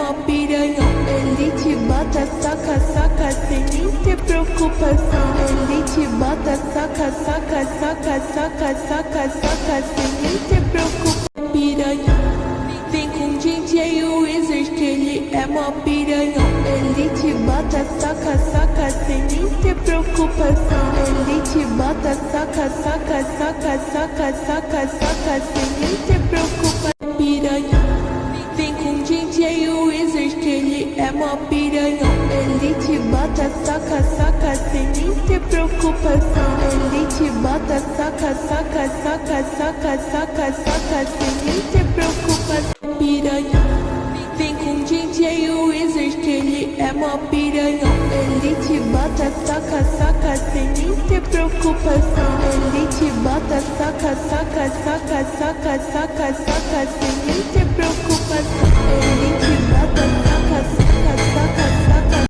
mó piranhão. Ele te bota, saca, saca, sem nem ter preocupação. Ele te bota, saca, saca, saca, saca, saca, saca, sem nem ter preocupação. Piranhão. Vem com DJ Wizard que ele é mó piranhão. Ele te bota, saca, saca, sem nem ter preocupação. Ele te bota, saca, saca, saca, saca, saca, saca, sem nem ter preocupação. Piranhão. Vem com DJ Wizard que ele é mó piranhão. Ele te bota, saca, saca, sem nem ter preocupação. Ele te bota, saca, saca, saca, saca, saca, saca, sem nem ter preocupação. Piranhão. Vem com DJ Wizard que ele é mó piranhão. Ele te bota, saca, saca, sem nem ter preocupação. Ele te bota, saca, saca, saca, saca, saca, saca, sem nem ter preocupação.